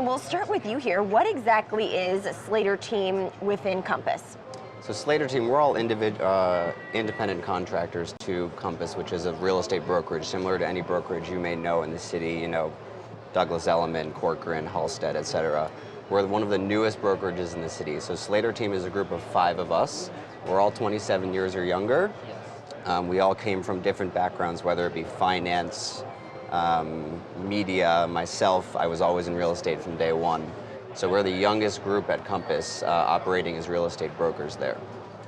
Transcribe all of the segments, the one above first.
and we'll start with you here. What exactly is Slater Team within Compass? So Slater Team, we're all independent contractors to Compass, which is a real estate brokerage similar to any brokerage you may know in the city, you know, Douglas Elliman, Corcoran, Halstead, etc. We're one of the newest brokerages in the city. So Slater Team is a group of 5 of us. We're all 27 years or younger. We all came from different backgrounds, whether it be finance, media. Myself, I was always in real estate from day one. So we're the youngest group at Compass operating as real estate brokers there.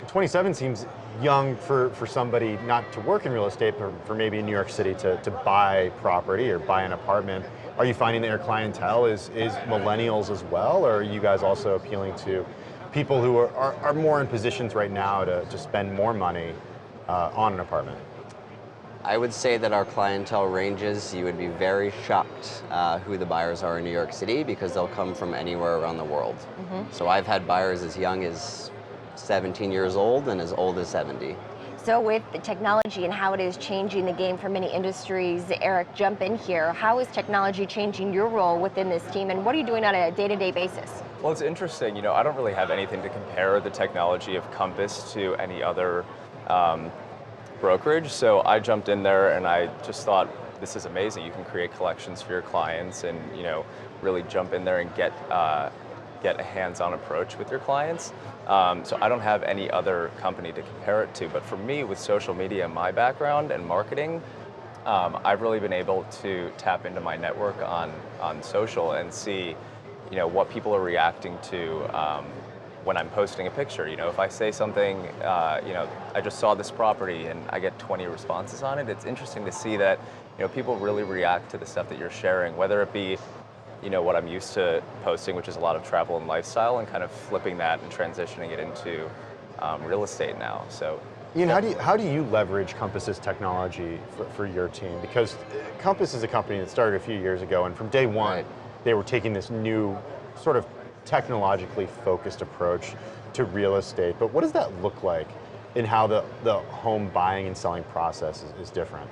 27 seems young for somebody not to work in real estate, but for maybe in New York City to buy property or buy an apartment. Are you finding that your clientele is millennials as well, or are you guys also appealing to people who are more in positions right now to spend more money on an apartment? I would say that our clientele ranges, you would be very shocked who the buyers are in New York City because they'll come from anywhere around the world. So I've had buyers as young as 17 years old and as old as 70. So with the technology and how it is changing the game for many industries, Eric, jump in here. How is technology changing your role within this team, and what are you doing on a day-to-day basis? Well, it's interesting. You know, I don't really have anything to compare the technology of Compass to any other brokerage. So I jumped in there and I just thought, this is amazing. You can create collections for your clients and, you know, really jump in there and get a hands-on approach with your clients. So I don't have any other company to compare it to. But for me, with social media and my background and marketing, I've really been able to tap into my network on social and see, you know, what people are reacting to when I'm posting a picture. You know, if I say something, you know, I just saw this property and I get 20 responses on it, it's interesting to see that, you know, people really react to the stuff that you're sharing, whether it be, you know, what I'm used to posting, which is a lot of travel and lifestyle, and kind of flipping that and transitioning it into real estate now. So, Ian, how do you leverage Compass's technology for your team? Because Compass is a company that started a few years ago, and from day one, they were taking this new sort of technologically focused approach to real estate. But what does that look like in how the home buying and selling process is different?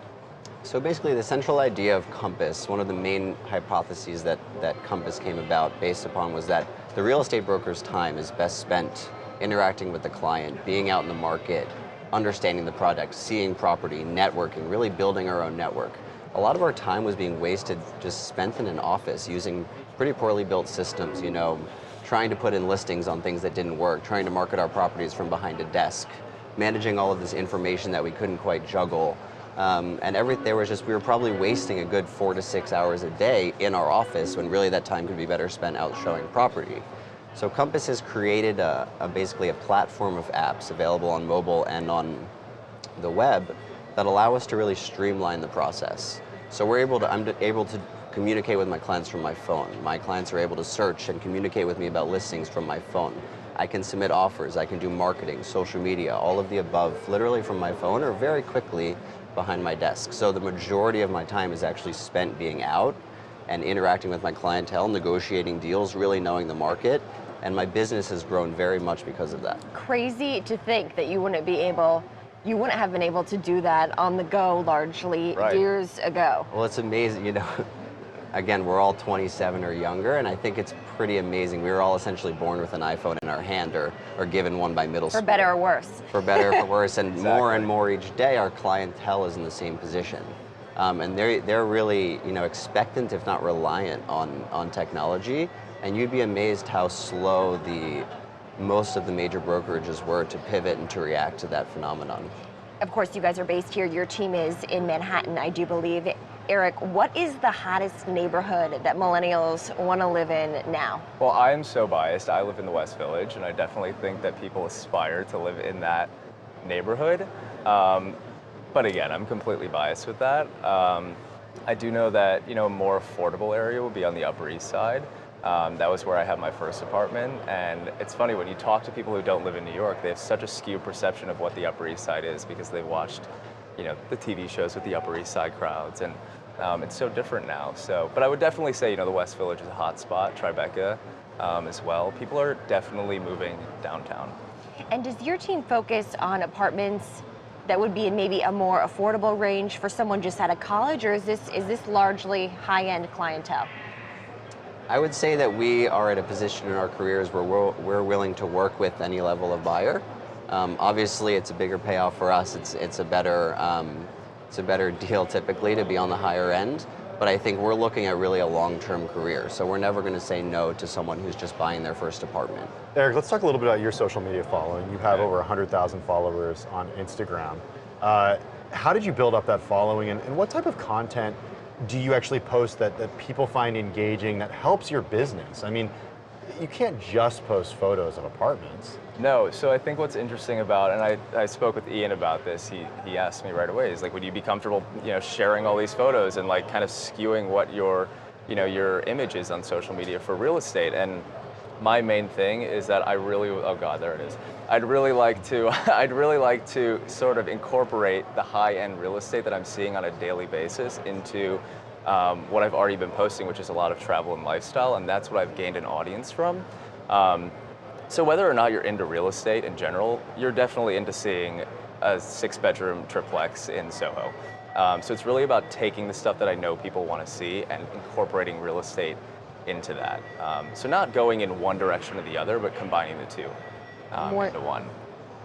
So basically the central idea of Compass, one of the main hypotheses that Compass came about based upon was that the real estate broker's time is best spent interacting with the client, being out in the market, understanding the product, seeing property, networking, really building our own network. A lot of our time was being wasted just spent in an office using pretty poorly built systems, you know, trying to put in listings on things that didn't work, trying to market our properties from behind a desk, managing all of this information that we couldn't quite juggle. We were probably wasting a good 4 to 6 hours a day in our office when really that time could be better spent out showing property. So Compass has created basically a platform of apps available on mobile and on the web that allow us to really streamline the process. So I'm able to communicate with my clients from my phone. My clients are able to search and communicate with me about listings from my phone. I can submit offers, I can do marketing, social media, all of the above, literally from my phone or very quickly behind my desk. So the majority of my time is actually spent being out and interacting with my clientele, negotiating deals, really knowing the market, and my business has grown very much because of that. Crazy to think that you wouldn't have been able to do that on the go largely years ago. Well, it's amazing, you know. Again, we're all 27 or younger, and I think it's pretty amazing. We were all essentially born with an iPhone in our hand or given one by middle school. For better or worse. For better or for worse, and Exactly. more and more each day, our clientele is in the same position. And they're really, you know, expectant, if not reliant on technology, and you'd be amazed how slow most of the major brokerages were to pivot and to react to that phenomenon. Of course, you guys are based here. Your team is in Manhattan, I do believe. Eric, what is the hottest neighborhood that millennials want to live in now? well, I am so biased. I live in the West Village, and I definitely think that people aspire to live in that neighborhood. But again, I'm completely biased with that. I do know that, you know, a more affordable area would be on the Upper East Side. That was where I had my first apartment, and it's funny when you talk to people who don't live in New York, they have such a skewed perception of what the Upper East Side is because they've watched, you know, the TV shows with the Upper East Side crowds, and it's so different now. So, but I would definitely say, you know, the West Village is a hot spot, Tribeca as well. People are definitely moving downtown. And does your team focus on apartments that would be in maybe a more affordable range for someone just out of college, or is this largely high-end clientele? I would say that we are at a position in our careers where we're willing to work with any level of buyer. Obviously, it's a bigger payoff for us. It's a better deal typically to be on the higher end. But I think we're looking at really a long-term career. So we're never going to say no to someone who's just buying their first apartment. Eric, let's talk a little bit about your social media following. You have over 100,000 followers on Instagram. How did you build up that following, and what type of content do you actually post that people find engaging that helps your business? I mean, you can't just post photos of apartments. No, so I think what's interesting about, and I spoke with Ian about this, he asked me right away, he's like, would you be comfortable, sharing all these photos and like kind of skewing what your image is on social media for real estate? And my main thing is that oh God, there it is. I'd really like to sort of incorporate the high-end real estate that I'm seeing on a daily basis into what I've already been posting, which is a lot of travel and lifestyle, and that's what I've gained an audience from. So whether or not you're into real estate in general, you're definitely into seeing a 6-bedroom triplex in Soho. So it's really about taking the stuff that I know people want to see and incorporating real estate into that. So not going in one direction or the other, but combining the two into one.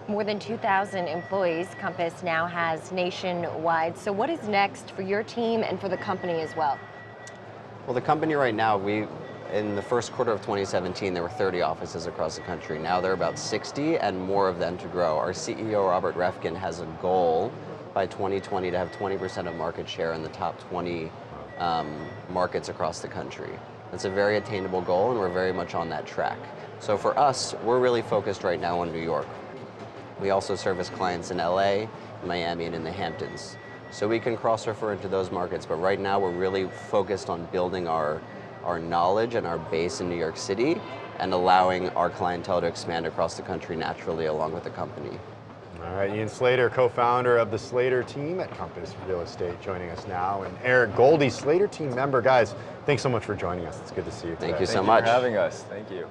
More than 2,000 employees Compass now has nationwide. So what is next for your team and for the company as well? Well, the company right now, in the first quarter of 2017, there were 30 offices across the country. Now there are about 60 and more of them to grow. Our CEO, Robert Refkin, has a goal by 2020 to have 20% of market share in the top 20 markets across the country. That's a very attainable goal, and we're very much on that track. So for us, we're really focused right now on New York. We also service clients in LA, Miami, and in the Hamptons. So we can cross-refer into those markets, but right now we're really focused on building our knowledge and our base in New York City and allowing our clientele to expand across the country naturally along with the company. All right, Ian Slater, co-founder of the Slater team at Compass Real Estate, joining us now, and Eric Goldie, Slater team member. Guys, thanks so much for joining us. It's good to see you today. Thank you so Thank much. you for having us. Thank you.